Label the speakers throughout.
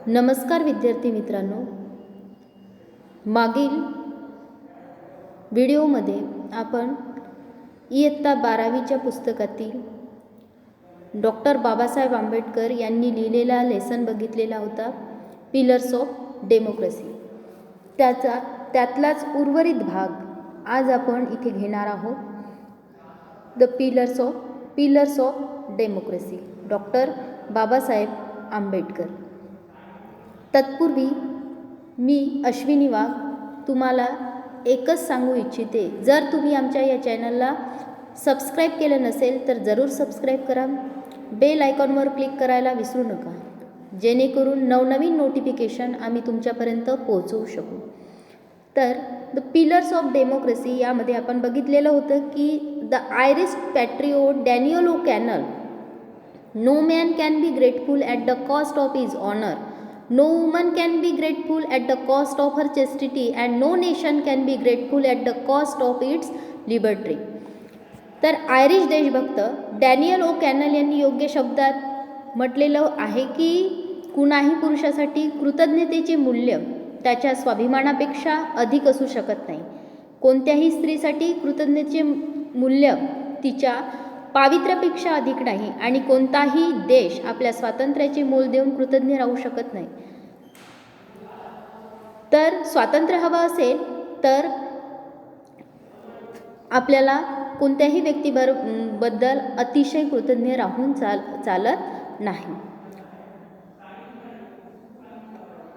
Speaker 1: नमस्कार विद्यार्थी मित्रांनो, मागील व्हिडिओमध्ये आपण इयत्ता 12वीच्या पुस्तकातील डॉक्टर बाबासाहेब आंबेडकर यांनी लिहिलेला लेसन बघितलेला होता, पिलर्स ऑफ डेमोक्रेसी. त्यातलाच उर्वरित भाग आज आपण इथे घेणार आहोत. The pillars of democracy, doctor Babasaheb Ambedkar. तत्पूर्वी मी अश्विनी वाघ तुम्हाला एकच सांगू इच्छिते, जर तुम्ही आमच्या या चॅनलला सबस्क्राईब केलं नसेल तर जरूर सबस्क्राईब करा. बेल आयकॉनवर क्लिक करायला विसरू नका, जेणेकरून नवनवीन नोटिफिकेशन आम्ही तुमच्यापर्यंत पोहोचवू शकू. तर द पिलर्स ऑफ डेमोक्रेसी यामध्ये आपण बघितलेलं होतं की the Irish patriot Daniel O'Connell, no man can be grateful at the cost of his honour, no woman can be grateful at the cost of her chastity, and no nation can be grateful at the cost of its liberty. तर Irish देशभक्त Daniel ओ canal यांनी योग्य शब्दात म्हटलेलं आहे की कुणाही पुरुषासाठी कृतज्ञतेचे मूल्य त्याच्या स्वाभिमानापेक्षा अधिक असू शकत नाही. कोणत्याही स्त्रीसाठी कृतज्ञतेचे मूल्य तिच्या पावित्र्यापेक्षा अधिक नाही, आणि कोणताही देश आपल्या स्वातंत्र्याचे मोल देऊन कृतज्ञ राहू शकत नाही. तर स्वातंत्र्य हवं असेल तर आपल्याला कोणत्याही व्यक्तीबद्दल अतिशय कृतज्ञ राहून चालत नाही.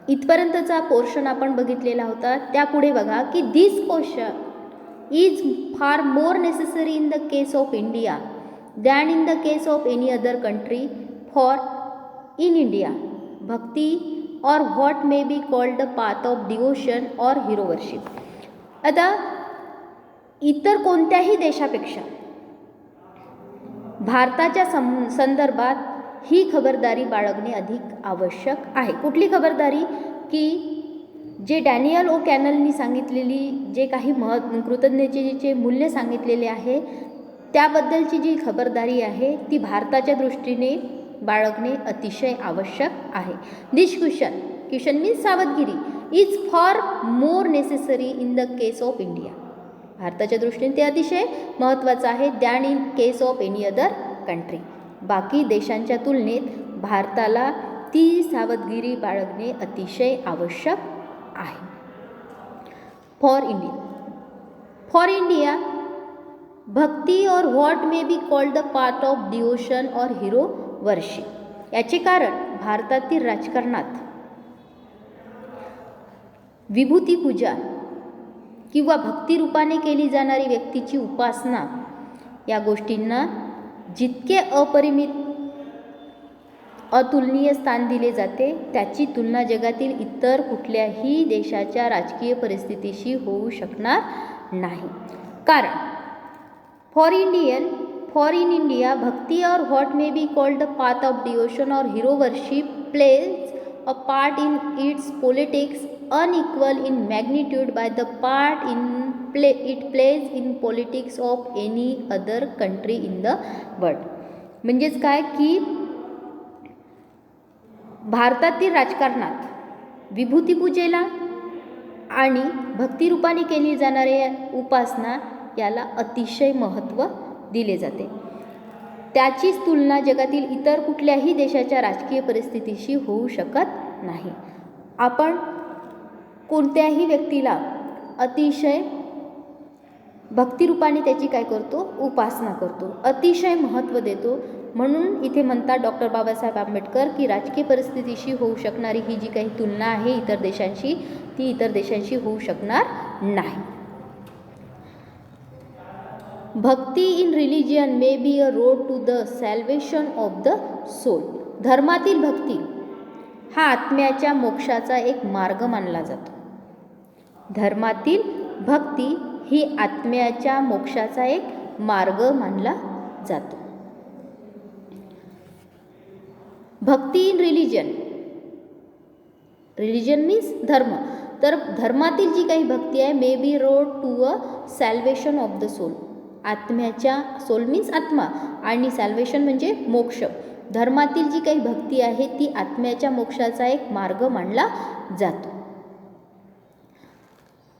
Speaker 1: इथपर्यंतचा पोर्शन आपण बघितलेला होता. त्यापुढे बघा की दिस question is far more necessary in the case of India than in the case of any other country, for in India bhakti or what may be called the path of devotion or hero worship. आता इतर कोणत्याही देशापेक्षा भारताच्या संदर्भात ही खबरदारी बाळगणे अधिक आवश्यक आहे. कुठली खबरदारी? की जे डॅनियल ओ कॅनलनी सांगितलेली जे काही कृतज्ञतेचे मूल्य सांगितलेले आहे त्याबद्दलची जी खबरदारी आहे ती भारताच्या दृष्टीने बाळगणे अतिशय आवश्यक आहे. दिस क्वेश्चन मीन्स सावधगिरी is for more necessary in the case of India. भारताच्या दृष्टीने ते अतिशय महत्त्वाचं आहे than in case of any other country. बाकी देशांच्या तुलनेत भारताला ती सावधगिरी बाळगणे अतिशय आवश्यक आहे. फॉर इंडिया भक्ती और what may be called the part of devotion और हिरो वर्शिप. याचे कारण भारतातील राजकारणात विभूती पूजा किंवा भक्तिरूपाने केली जाणारी व्यक्तीची उपासना या गोष्टींना जितके अपरिमित अतुलनीय स्थान दिले जाते त्याची तुलना जगातील इतर कुठल्याही देशाच्या राजकीय परिस्थितीशी होऊ शकणार नाही. कारण For in India, bhakti or what may be called the path of devotion or hero worship plays a part in its politics unequal in magnitude by the part it plays in politics of any other country in the world. म्हणजेच काय की भारतातील राजकारणात विभूतीपूजेला आणि भक्तिरूपाने केली जाणारी उपासना याला अतिशय महत्त्व दिले जाते. त्याचीच तुलना जगातील इतर कुठल्याही देशाच्या राजकीय परिस्थितीशी होऊ शकत नाही. आपण कोणत्याही व्यक्तीला अतिशय भक्तिरूपाने त्याची काय करतो? उपासना करतो, अतिशय महत्त्व देतो. म्हणून इथे म्हणतात डॉक्टर बाबासाहेब आंबेडकर की राजकीय परिस्थितीशी होऊ शकणारी ही जी काही तुलना आहे इतर देशांशी, ती इतर देशांशी होऊ शकणार नाही. Bhakti in religion may be a road to the salvation of the soul. धर्मातील भक्ती हा आत्म्याच्या मोक्षाचा एक मार्ग मानला जातो. धर्मातील भक्ती ही आत्म्याच्या मोक्षाचा एक मार्ग मानला जातो. भक्ती इन रिलिजन मीन्स धर्म. तर धर्मातील जी काही भक्ती आहे may be road to a salvation of the soul. आत्म्याच्या, सोल मीन्स आत्मा, आणि सॅल्वेशन म्हणजे मोक्ष. धर्मातील जी काही भक्ती आहे ती आत्म्याच्या मोक्षाचा एक मार्ग मानला जातो.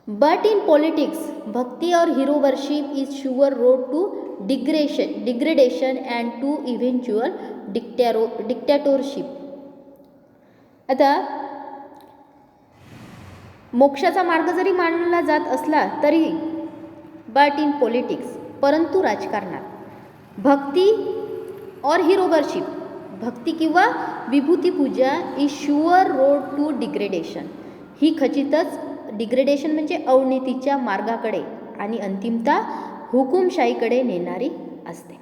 Speaker 1: बट इन पॉलिटिक्स भक्ती और hero worship is sure road to degradation and to eventual dictatorship. आता मोक्षाचा मार्ग जरी मानला जात असला तरी बट इन पॉलिटिक्स परंतु राजकारणात भक्ती और हीरो वर्शिप भक्ती किंवा विभूती पूजा is sure road to degradation ही खचितच डिग्रेडेशन म्हणजे अवनतीच्या मार्गाकडे आणि अंतिमता हुकुमशाहीकडे नेणारी असते.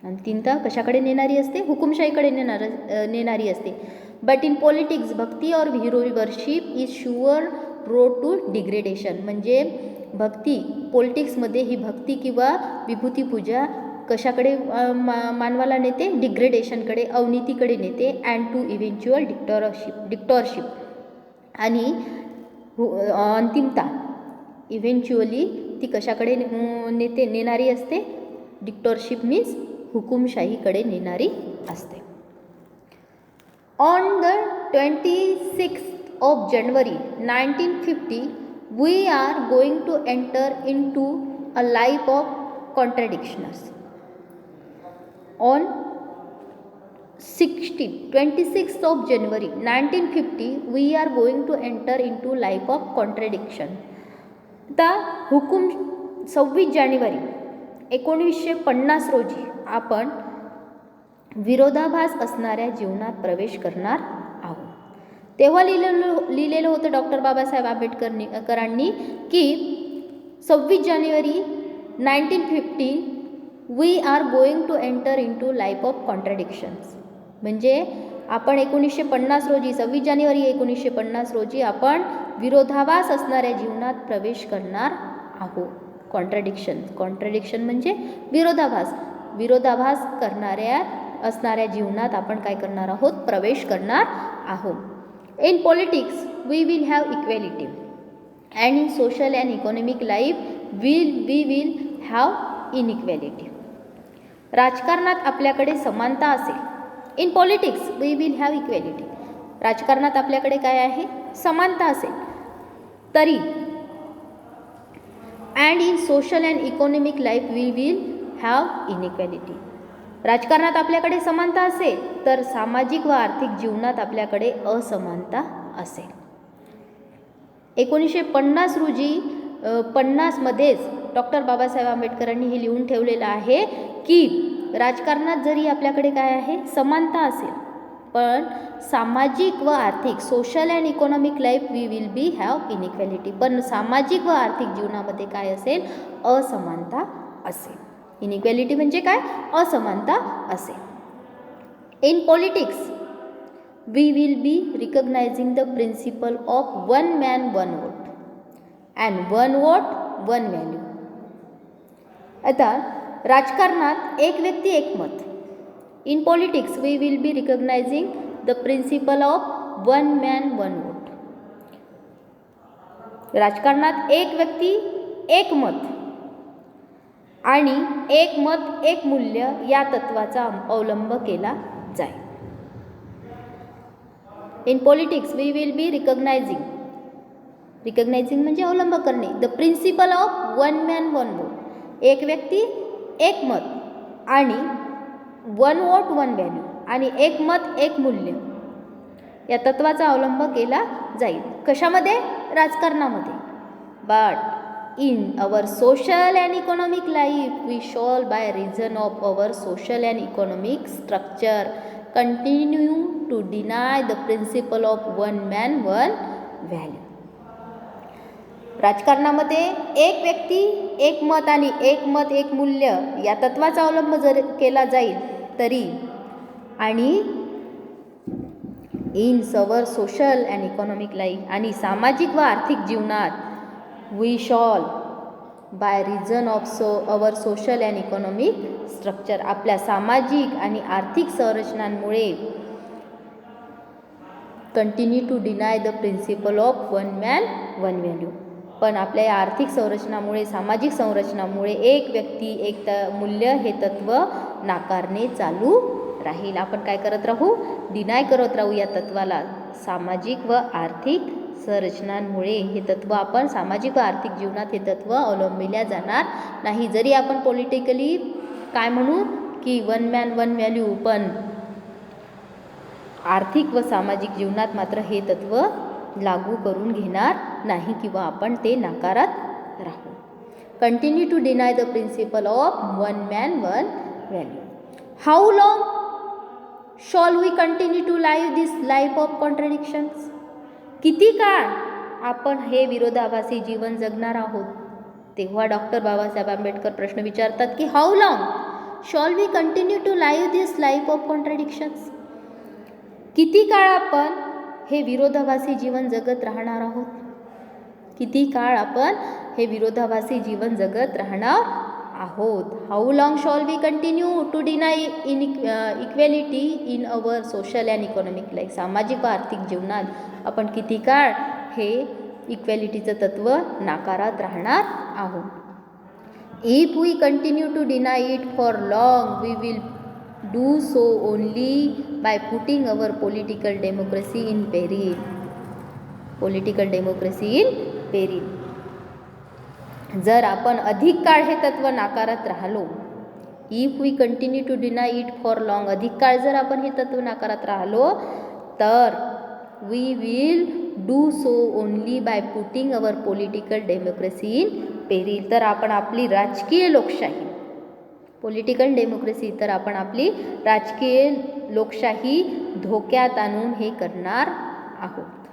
Speaker 1: अंतिमता कशाकडे नेणारी असते? हुकुमशाहीकडे नेणारी असते. बट इन पॉलिटिक्स भक्ती और hero worship is sure road to degradation म्हणजे भक्ती पॉलिटिक्समध्ये ही भक्ती किंवा विभूती पूजा कशाकडे मानवाला नेते? डिग्रेडेशनकडे, अवनतीकडे नेते. अँड टू इव्हेंच्युअल डिक्टॉरशिप आणि अंतिमता इव्हेंच्युअली ती कशाकडे नेणारी असते? डिक्टॉरशिप मीन्स हुकुमशाहीकडे नेणारी असते. On the 26th of January 1950 we are going to enter into a life of contradictions. On 26th of January 1950 we are going to enter into life of contradiction. आता 26 जानेवारी 1950 रोजी आपण विरोधाभास असणाऱ्या जीवनात प्रवेश करणार आहोत. तेव्हा लिहिलेलं होतं डॉक्टर बाबासाहेब आंबेडकरांनी की 26 जानेवारी 1950 we are going to enter into life of contradictions. म्हणजे आपण 1950 रोजी 26 जानेवारी 1950 रोजी आपण विरोधाभास असणाऱ्या जीवनात प्रवेश करणार आहोत. कॉन्ट्रडिक्शन म्हणजे विरोधाभास असणाऱ्या जीवनात आपण काय करणार आहोत? प्रवेश करणार आहोत. In politics, we will have equality, and in social and economic life, we will have inequality. राजकारणात आपल्याकडे समानता असेल. In politics, we will have equality. राजकारणात आपल्याकडे काय आहे? समानता असेल. तरी and in social and economic life, we will have inequality. राजकारणात आपल्याकडे समानता असेल तर सामाजिक व आर्थिक जीवनात आपल्याकडे असमानता असेल. 1950 रोजी 50मध्येच डॉक्टर बाबासाहेब आंबेडकरांनी हे लिहून ठेवलेलं आहे की राजकारणात जरी आपल्याकडे काय आहे? समानता असेल पण सामाजिक व आर्थिक social and economic life we will be have inequality. पण सामाजिक व आर्थिक जीवनामध्ये काय असेल? असमानता असेल. इनइक्वॅलिटी म्हणजे काय? असमानता असेल. In politics we will be recognising the principle of one man one vote and one vote one value. आता राजकारणात एक व्यक्ती एक मत. In politics we will be recognising the principle of one man one vote. राजकारणात एक व्यक्ती एक मत आणि एक मत एक मूल्य या तत्वाचा अवलंब केला जाईल. In politics we will be recognising म्हणजे अवलंब करणे. The principle of one man one vote. एक व्यक्ती एक मत आणि वन वोट वन व्हॅल्यू आणि एक मत एक मूल्य या तत्वाचा अवलंब केला जाईल. कशामध्ये? राजकारणामध्ये. But in our social and economic life we shall by reason of our social and economic structure continue to deny the principle of one man one value. राजकारणामध्ये एक व्यक्ती एक मत आणि एक मत एक मूल्य या तत्वाचा अवलंब जर केला जाईल तरी आणि in our social and economic life आणि सामाजिक व आर्थिक जीवनात we shall by reason of our social and economic structure आपल्या सामाजिक आणि आर्थिक संरचनांमुळे continue to deny the principle of one man one value. पण आपल्या या आर्थिक संरचनामुळे सामाजिक संरचनामुळे एक व्यक्ती एक मूल्य हे तत्व नाकारणे चालू राहील. आपण काय करत राहू? डिनाय करत राहू या तत्वाला. सामाजिक व आर्थिक संरचनांमुळे हे तत्व आपण सामाजिक व आर्थिक जीवनात हे तत्व अवलंबिल्या जाणार नाही. जरी आपण पॉलिटिकली काय म्हणू की वन मॅन वन व्हॅल्यू, पण आर्थिक व सामाजिक जीवनात मात्र हे तत्व लागू करून घेणार नाही किंवा आपण ते नाकारत राहू. Continue to deny the principle of one man one value. How long shall we continue to live this life of contradictions? किती काळ आपण हे विरोधाभासी जीवन जगणार आहोत? तेव्हा डॉक्टर बाबासाहेब आंबेडकर प्रश्न विचारतात की how long shall we continue to live this life of contradictions? किती काळ आपण हे विरोधाभासी जीवन जगत राहणार आहोत? किती काळ आपण हे विरोधाभासी जीवन जगत राहणार आहोत? How long shall we continue to deny inequality in our social and economic life? सामाजिक व आर्थिक जीवनात आपण किती काळ हे इक्वॅलिटीचं तत्व नाकारत राहणार आहोत? If we continue to deny it for long we will do so only by putting our political democracy in peril. Political democracy in peril. जर आपण अधिक काळ हे तत्व नाकारत राहिलो, if we continue to deny it for long, अधिक काळ जर आपण हे तत्व नाकारत राहिलो तर we will do so only by putting our political democracy in peril. तर आपण आपली राजकीय लोकशाही, पॉलिटिकल डेमोक्रेसी, तर आपण आपली राजकीय लोकशाही धोक्यात आणून हे करणार आहोत.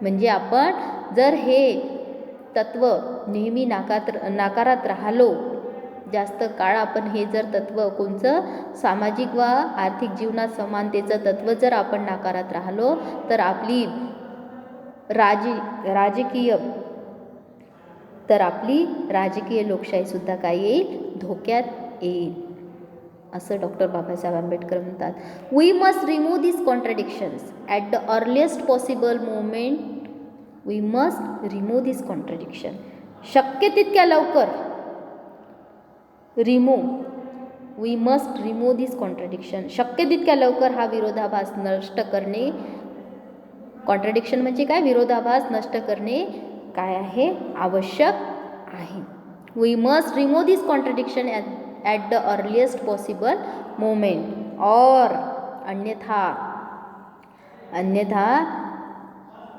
Speaker 1: म्हणजे आपण जर हे तत्व नेहमी नाकारत राहिलो, जास्त काळ आपण हे जर तत्व कोणचं सामाजिक व आर्थिक जीवनात समानतेचं तत्व जर आपण नाकारत राहिलो तर आपली राजकीय लोकशाहीसुद्धा काय येईल? धोक्यात येईल, असं डॉक्टर बाबासाहेब आंबेडकर म्हणतात. We must remove this contradictions at the earliest possible moment. We must remove this contradiction. शक्य तितक्या लवकर we must remove this contradiction. शक्य तितक्या लवकर हा विरोधाभास नष्ट करणे. कॉन्ट्रडिक्शन म्हणजे काय? विरोधाभास नष्ट करणे काय आहे? आवश्यक आहे. We must remove this contradiction at the earliest possible moment, और अन्यथा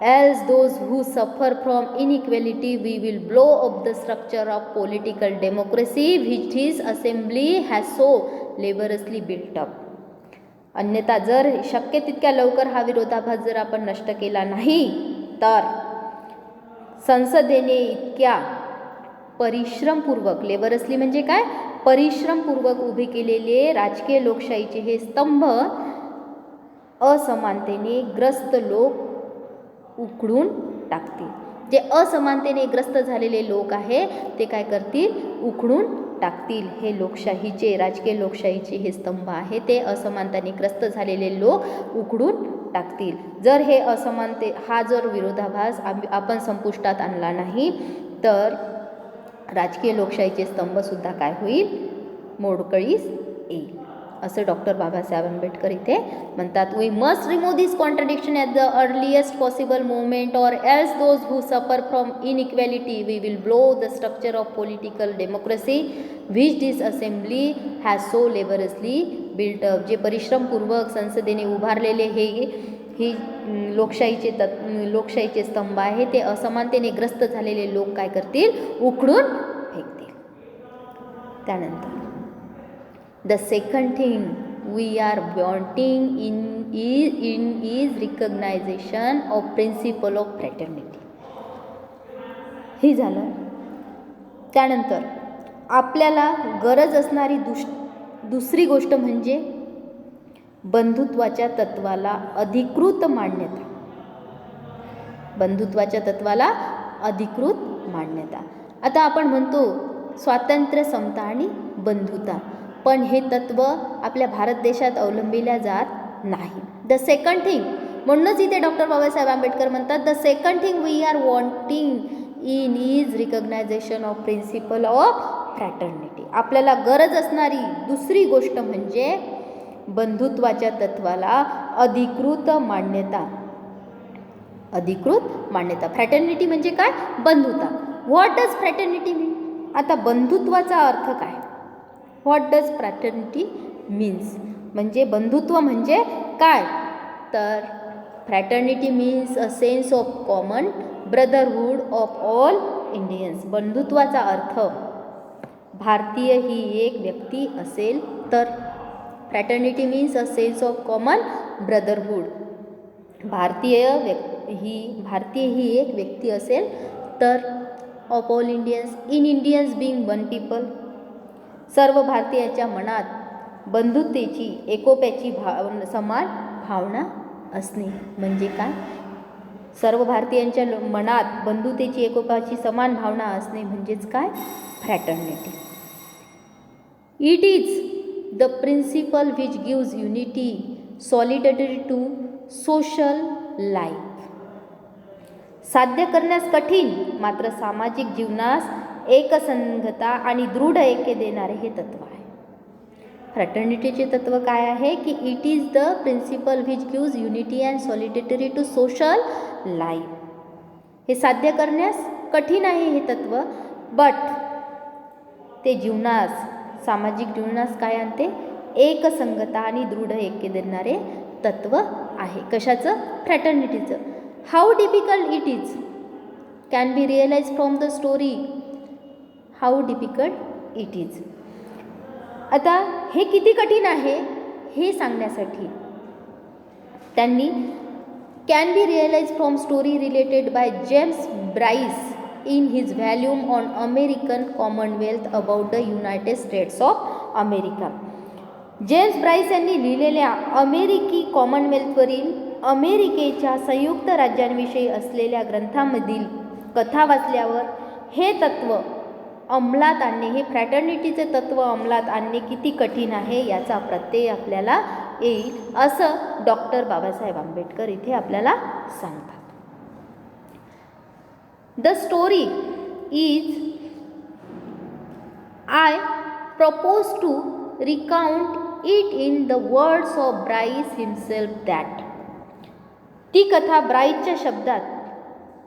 Speaker 1: else those who suffer from inequality we will blow up the structure of political democracy which his assembly has so laboriously built up. अन्यथा जर शक्य तितक्या लवकर हा विरोधाभास जर आपण नष्ट केला नाही तर संसदेने इतक्या परिश्रमपूर्वक, लेबरसली म्हणजे काय? परिश्रमपूर्वक उभे केलेले राजकीय लोकशाहीचे हे स्तंभ असमानतेने ग्रस्त लोक उखडून टाकतील. जे असमानतेने ग्रस्त झालेले लोक आहे ते काय करतील? उखडून टाकतील. हे लोकशाहीचे, राजकीय लोकशाहीचे हे स्तंभ आहे ते असमानतेने ग्रस्त झालेले लोक उखडून टाकतील. जर हे हा जर विरोधाभास आपण संपुष्टात आणला नाही तर राजकीय लोकशाहीचे स्तंभसुद्धा काय होईल? मोडकळीस येईल, असं डॉक्टर बाबासाहेब आंबेडकर इथे म्हणतात. We must remove this contradiction at the earliest possible moment, or else those who suffer from inequality we will blow the structure of political democracy which this assembly has so laboriously built up. जे परिश्रमपूर्वक संसदेने उभारलेले ही लोकशाहीचे स्तंभ आहे ते असमानतेने ग्रस्त झालेले लोक काय करतील? उखडून फेकतील. त्यानंतर the second thing we are wanting is recognition of principle of fraternity. हे झालं. त्यानंतर आपल्याला गरज असणारी दुसरी गोष्ट म्हणजे बंधुत्वाच्या तत्वाला अधिकृत मान्यता. बंधुत्वाच्या तत्वाला अधिकृत मान्यता. आता आपण म्हणतो स्वातंत्र्य, समता आणि बंधुता, पण हे तत्व आपल्या भारत देशात अवलंबिल्या जात नाही. द सेकंड थिंग, म्हणूनच इथे डॉक्टर बाबासाहेब आंबेडकर म्हणतात the second thing we are wanting in is recognition of principle of fraternity. आपल्याला गरज असणारी दुसरी गोष्ट म्हणजे बंधुत्वाच्या तत्वाला अधिकृत मान्यता. फ्रॅटर्निटी म्हणजे काय? बंधुता. What does fraternity mean? आता बंधुत्वाचा अर्थ काय? What does fraternity means? म्हणजे बंधुत्व म्हणजे काय? तर fraternity means a sense of common brotherhood of all Indians. बंधुत्वाचा अर्थ भारतीय ही एक व्यक्ती असेल तर. Fraternity means a sense of common brotherhood. भारतीय ही एक व्यक्ती असेल तर. Of all Indians, in Indians being one people. सर्व भारतीयांच्या मनात बंधुतेची, एकोप्याची समान भावना असणे म्हणजे काय? सर्व भारतीयांच्या मनात बंधुतेची, एकोप्याची समान भावना असणे म्हणजेच काय? Fraternity. It is the principle which gives unity, solidarity to social life. साध्य करण्यास कठीण मात्र सामाजिक जीवनास एकसंघता आणि दृढ ऐक्य देणारे हे तत्व आहे. फ्रॅटर्निटीचे तत्व काय आहे की it is the principle which gives unity and solidarity to social life. हे साध्य करण्यास कठीण आहे हे तत्व, बट ते जीवनास, सामाजिक जीवनास काय आणते? एकसंगता आणि दृढ ऐक्य देणारे तत्व आहे. कशाचं? फ्रॅटर्निटीचं. How difficult it is can be realise from the story. How difficult it is. आता हे किती कठीण आहे हे सांगण्यासाठी त्यांनी can be realise from story related by James Bryce in his volume on American Commonwealth about the United States of America. James Bryce यांनी लिहिलेल्या अमेरिकी कॉमनवेल्थवरील अमेरिकेच्या संयुक्त राज्यांविषयी असलेल्या ग्रंथामधील कथा वाचल्यावर हे तत्व अंमलात आणणे, हे फ्रॅटर्निटीचे तत्व अंमलात आणणे किती कठीण आहे याचा प्रत्यय आपल्याला येईल, असं डॉक्टर बाबासाहेब आंबेडकर इथे आपल्याला सांगतात. The story is, I propose to recount it in the words of Bryce himself that. ती कथा ब्राईसच्या शब्दात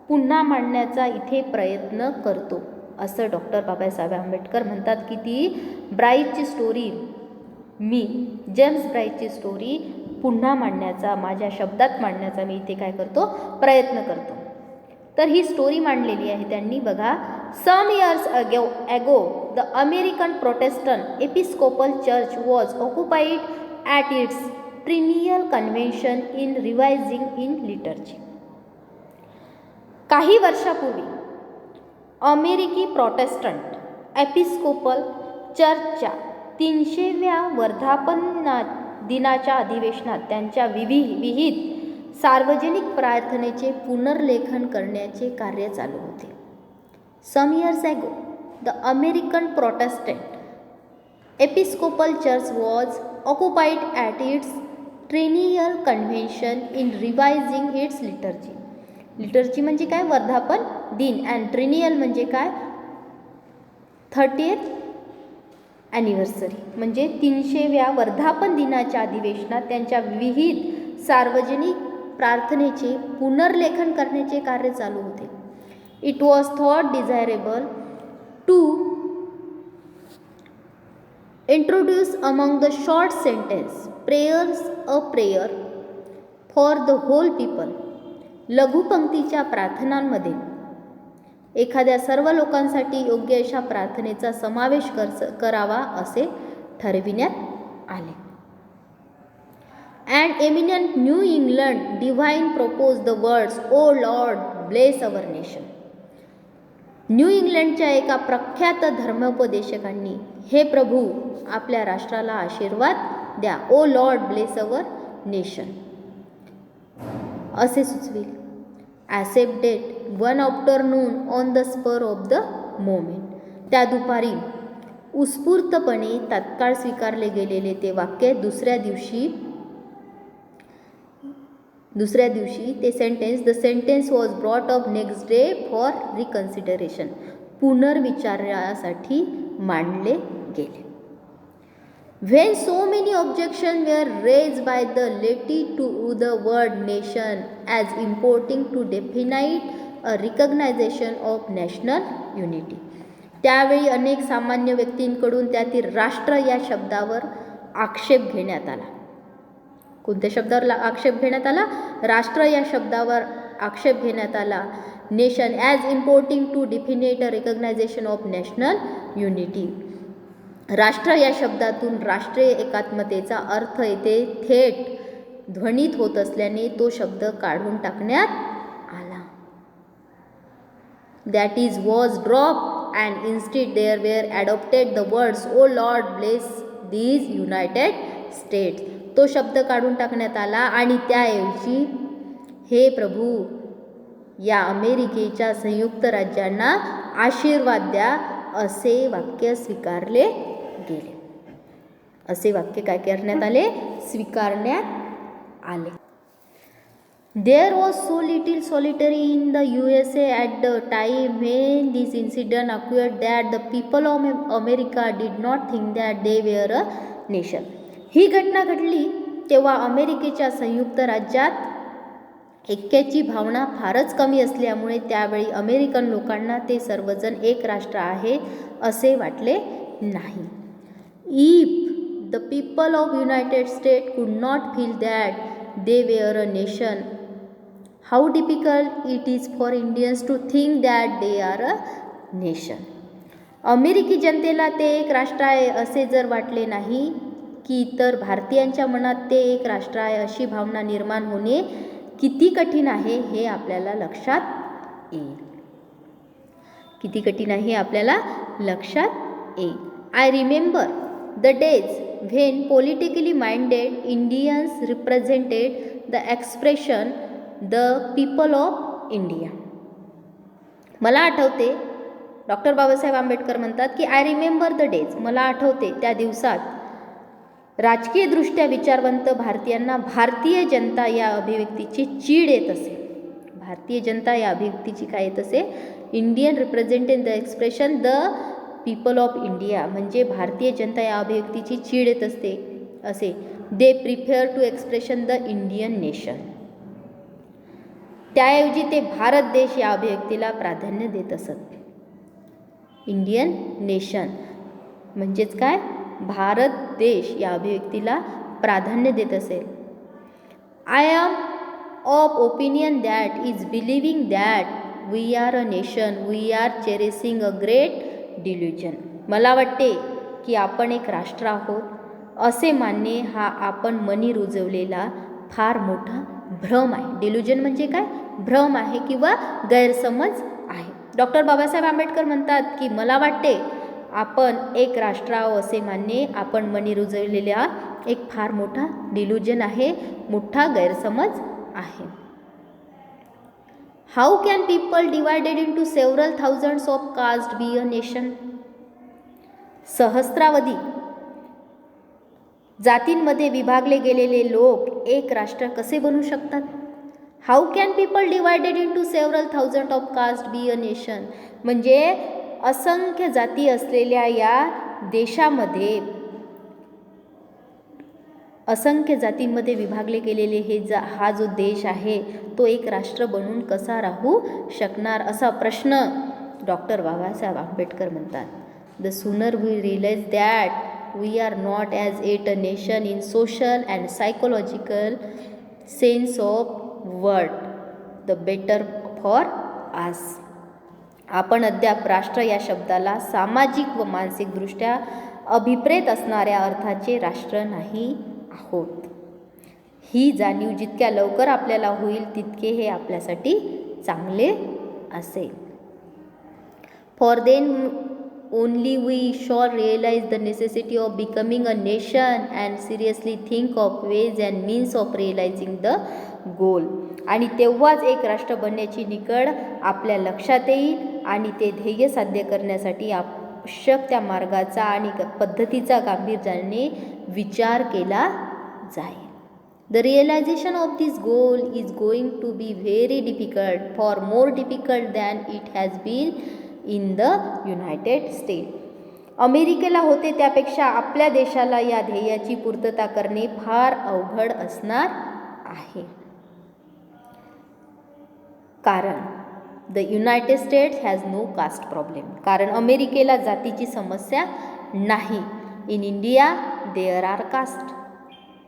Speaker 1: पुन्हा मांडण्याचा इथे प्रयत्न करतो, असं डॉक्टर बाबासाहेब आंबेडकर म्हणतात की ती ब्राईसची स्टोरी, मी जेम्स ब्राईसची स्टोरी पुन्हा मांडण्याचा, माझ्या शब्दात मांडण्याचा मी इथे काय करतो? प्रयत्न करतो. तर ही स्टोरी मांडलेली आहे त्यांनी. बघा, some years ago the American Protestant Episcopal church was occupied at its triennial convention in revising in liturgy. काही वर्षापूर्वी अमेरिकी प्रोटेस्टंट एपिस्कोपल चर्चच्या 300व्या वर्धापन दिनाच्या अधिवेशनात त्यांच्या विहित सार्वजनिक प्रार्थनेचे पुनर्लेखन करण्याचे कार्य चालू होते. Some years ago the American Protestant Episcopal church was occupied at its triennial convention in revising its liturgy. Liturgy म्हणजे काय? वर्धापन दिन. अँड ट्रिनियल म्हणजे काय? 30th anniversary. म्हणजे 300व्या वर्धापन दिनाच्या अधिवेशनात त्यांच्या विहित सार्वजनिक प्रार्थनेचे पुनर्लेखन करण्याचे कार्य चालू होते. It was thought desirable to introduce among the short sentence prayers a prayer for the whole people. लघुपंक्तीच्या प्रार्थनांमध्ये एखाद्या सर्व लोकांसाठी योग्य अशा प्रार्थनेचा समावेश करावा असे ठरविण्यात आले. And eminent New England divine proposed the words, "O Lord, bless our nation." New इंग्लंडच्या एका प्रख्यात धर्मोपदेशकांनी, हे प्रभू आपल्या राष्ट्राला आशीर्वाद द्या, O Lord bless our nation, असे सुचविले. Accepted one afternoon on the spur of the moment. त्या दुपारी उत्स्फूर्तपणे तात्काळ स्वीकारले गेलेले ते वाक्य दुसऱ्या दिवशी ते sentence, the sentence was brought up next day for reconsideration, पुनर्विचारासाठी मांडले गेले. When so many objections were raised by the laity to the word nation as importing to definite a recognition of national unity, त्यावेळी अनेक सामान्य व्यक्तींकडून त्यातील राष्ट्र या शब्दावर आक्षेप घेण्यात आला. कोणत्या शब्दावर आक्षेप घेण्यात आला? राष्ट्र या शब्दावर आक्षेप घेण्यात आला. Nation as importing to definite a recognition of national unity. राष्ट्र या शब्दातून राष्ट्रीय एकात्मतेचा अर्थ येथे थेट ध्वनित होत असल्याने तो शब्द काढून टाकण्यात आला. That is was drop and instead there were adopted the words O Lord bless these United States. तो शब्द काढून टाकण्यात आला आणि त्याऐवजी हे प्रभू या अमेरिकेच्या संयुक्त राज्यांना आशीर्वाद द्या असे वाक्य स्वीकारले गेले. असे वाक्य काय करण्यात आले? स्वीकारण्यात आले. There was so little solidarity in the USA at the time when this incident occurred that the people of America did not think that they were a nation. ही घटना घडली तेव्हा अमेरिकेच्या संयुक्त राज्यात ऐक्याची भावना फारच कमी असल्यामुळे त्यावेळी अमेरिकन लोकांना ते सर्वजण एक राष्ट्र आहे असे वाटले नाही. If the people of United States could not feel that they were a nation, how difficult it is for Indians to think that they are a nation. अमेरिकी जनतेला ते एक राष्ट्र आहे असे जर वाटले नाही की इतर भारतीयांच्या मनात ते एक राष्ट्र आहे अशी भावना निर्माण होणे किती कठीण आहे हे आपल्याला लक्षात येईल. किती कठीण आहे हे आपल्याला लक्षात येईल. I remember the days when politically minded Indians represented the expression the people of India. मला आठवते, डॉक्टर बाबासाहेब आंबेडकर म्हणतात की आय रिमेंबर द डेज, मला आठवते त्या दिवसात राजकीयदृष्ट्या विचारवंत भारतीयांना भारतीय जनता या अभिव्यक्तीची चीड येत असे. भारतीय जनता या अभिव्यक्तीची काय येत असे? Indian represented the expression the people of India, म्हणजे भारतीय जनता या अभिव्यक्तीची चीड येत असते असे. They prefer to expression the Indian nation, त्याऐवजी ते भारत देश या अभिव्यक्तीला प्राधान्य देत असत. इंडियन नेशन म्हणजेच काय? भारत देश या अभिव्यक्तीला प्राधान्य देत असेल. I am of opinion that is believing that we are a nation we are cherishing a great delusion. मला वाटते की आपण एक राष्ट्र आहोत असे मानणे हा आपण मनी रुजवलेला फार मोठा भ्रम आहे. डिल्युजन म्हणजे काय? भ्रम आहे किंवा गैरसमज आहे. डॉक्टर बाबासाहेब आंबेडकर म्हणतात की मला वाटते आपण एक राष्ट्र आहोत असे मानणे आपण मनी रुजवलेला एक फार मोठा डिल्युजन आहे, मोठा गैरसमज आहे. How can people divided into several thousands of caste be a nation. सहस्रावधी जातींमध्ये विभागले गेलेले लोक एक राष्ट्र कसे बनू शकतात? How can people divided into several thousand of caste be a nation, म्हणजे असंख्य जाती असलेल्या या देशामध्ये असंख्य जातींमध्ये विभागले गेलेले हा जो देश आहे तो एक राष्ट्र बनून कसा राहू शकणार असा प्रश्न डॉक्टर बाबासाहेब आंबेडकर म्हणतात. The sooner we realise that we are not as yet a nation in social and psychological sense of word the better for us. आपण अद्याप राष्ट्र या शब्दाला सामाजिक व मानसिकदृष्ट्या अभिप्रेत असणाऱ्या अर्थाचे राष्ट्र नाही आहोत. ही जाणीव जितक्या लवकर आपल्याला होईल तितके हे आपल्यासाठी चांगले असेल. For then only we shall realise the necessity of becoming a nation and seriously think of ways and means of realising the goal. आणि तेव्हाच एक राष्ट्र बनण्याची निकड आपल्या लक्षात येईल आणि ते ध्येय साध्य करण्यासाठी आवश्यक त्या मार्गाचा आणि पद्धतीचा गांभीर्याने विचार केला जाईल. The realization of this goal is going to be very difficult, far more difficult than it has been in the United States. अमेरिकेला होते त्यापेक्षा आपल्या देशाला या ध्येयाची पूर्तता करणे फार अवघड असणार आहे. कारण the United States has no caste problem. कारण अमेरिकेला जातीची समस्या नाही. In India there are caste.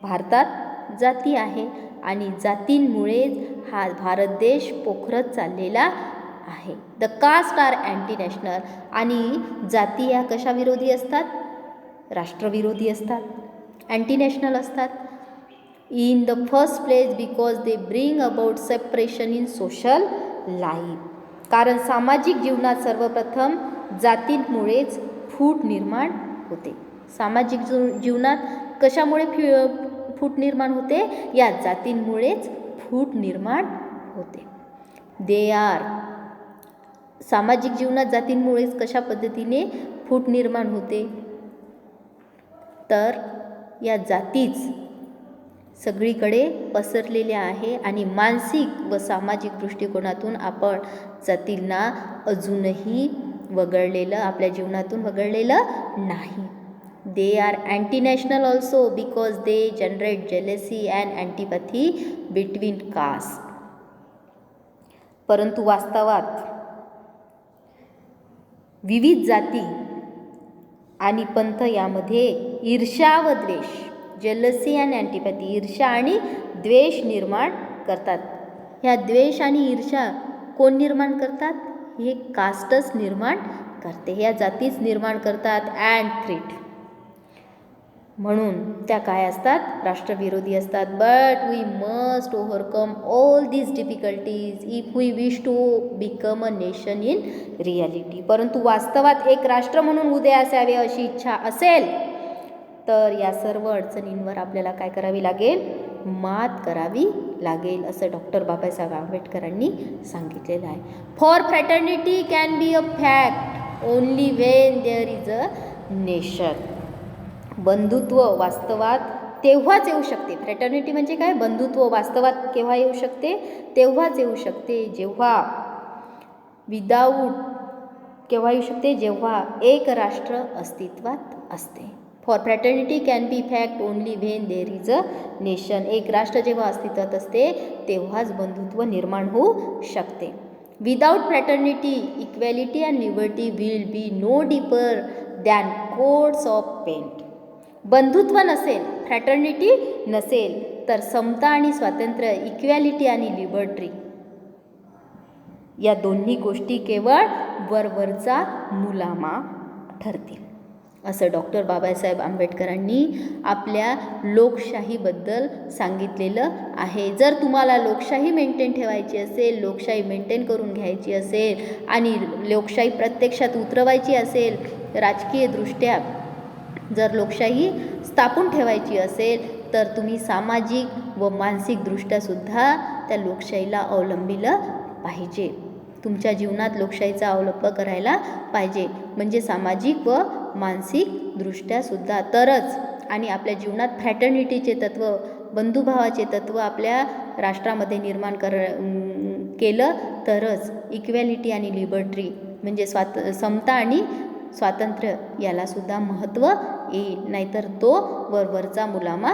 Speaker 1: भारतात जाती आहे आणि जातींमुळेच हा भारत देश पोखरत चाललेला आहे. The caste are anti national. आणि जाती या कशाविरोधी असतात? राष्ट्रविरोधी असतात, अँटी नॅशनल असतात. In the first place because they bring about separation in social life. कारण सामाजिक जीवनात सर्वप्रथम जातींमुळेच फूट निर्माण होते. सामाजिक जीवनात कशामुळे फूट निर्माण होते? या जातींमुळेच फूट निर्माण होते. दे आर सामाजिक जीवनात जातींमुळेच कशा पद्धतीने फूट निर्माण होते? तर या जातीच सगळीकडे पसरलेल्या आहे आणि मानसिक व सामाजिक दृष्टिकोनातून आपण जातींना अजूनही वगळलेलं, आपल्या जीवनातून वगळलेलं नाही. They are anti national also because they generate jealousy and antipathy between caste. परंतु वास्तवात विविध जाती आणि पंथ यामध्ये ईर्ष्या व द्वेष, जेलसी अँड अँटीपॅथी, ईर्ष्या आणि द्वेष निर्माण करतात. ह्या द्वेष आणि ईर्ष्या कोण निर्माण करतात? हे कास्टच निर्माण करते, ह्या जातीच निर्माण करतात. अँड थ्रेट म्हणून त्या काय असतात? राष्ट्रविरोधी असतात. But we must overcome all these difficulties if we wish to become a nation in reality. परंतु वास्तवात एक राष्ट्र म्हणून उदयास यावे अशी इच्छा असेल तर या सर्व अडचणींवर आपल्याला काय करावी लागेल? मात करावी लागेल, असं डॉक्टर बाबासाहेब आंबेडकरांनी सांगितलेलं आहे. For fraternity can be a fact only Wien there is a nation. बंधुत्व वास्तवात तेव्हाच येऊ शकते. फ्रॅटर्निटी म्हणजे काय? बंधुत्व वास्तवात केव्हा येऊ शकते? तेव्हाच येऊ शकते जेव्हा केव्हा येऊ शकते? जेव्हा एक राष्ट्र अस्तित्वात असते. For fraternity can be fact only when there is a nation. एक राष्ट्र जेव्हा अस्तित्वात असते तेव्हाच बंधुत्व निर्माण होऊ शकते. Without fraternity equality and liberty will be no deeper than coats of paint. बंधुत्व नसेल, फ्रॅटर्निटी नसेल तर समता आणि स्वातंत्र्य, इक्वॅलिटी आणि लिबर्टी या दोन्ही गोष्टी केवळ वरवरचा मुलामा ठरतील, असं डॉक्टर बाबासाहेब आंबेडकरांनी आपल्या लोकशाहीबद्दल सांगितलेलं आहे. जर तुम्हाला लोकशाही मेंटेन ठेवायची असेल, लोकशाही मेंटेन करून घ्यायची असेल आणि लोकशाही प्रत्यक्षात उतरवायची असेल, राजकीयदृष्ट्या जर लोकशाही स्थापून ठेवायची असेल तर तुम्ही सामाजिक व मानसिकदृष्ट्यासुद्धा त्या लोकशाहीला अवलंबिलं पाहिजे. तुमच्या जीवनात लोकशाहीचा अवलंब करायला पाहिजे, म्हणजे सामाजिक व मानसिकदृष्ट्यासुद्धा. तरच आणि आपल्या जीवनात फ्रॅटर्निटीचे तत्त्व, बंधुभावाचे तत्त्व आपल्या राष्ट्रामध्ये निर्माण केलं तरच इक्वॅलिटी आणि लिबर्टी म्हणजे समता आणि स्वातंत्र्य यालासुद्धा महत्त्व येईल, नाहीतर तो वरवरचा मुलामा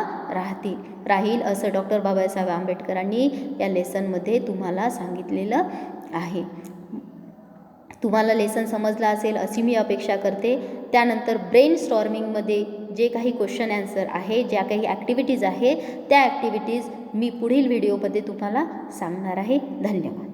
Speaker 1: राहील, असं डॉक्टर बाबासाहेब आंबेडकरांनी या लेसनमध्ये तुम्हाला सांगितलेलं आहे. तुम्हाला लेसन समजला असेल अशी मी अपेक्षा करते. त्यानंतर ब्रेन स्टॉर्मिंगमध्ये जे काही क्वेश्चन ॲन्सर आहे, ज्या काही ॲक्टिव्हिटीज आहे त्या ॲक्टिव्हिटीज मी पुढील व्हिडिओमध्ये तुम्हाला सांगणार आहे. धन्यवाद.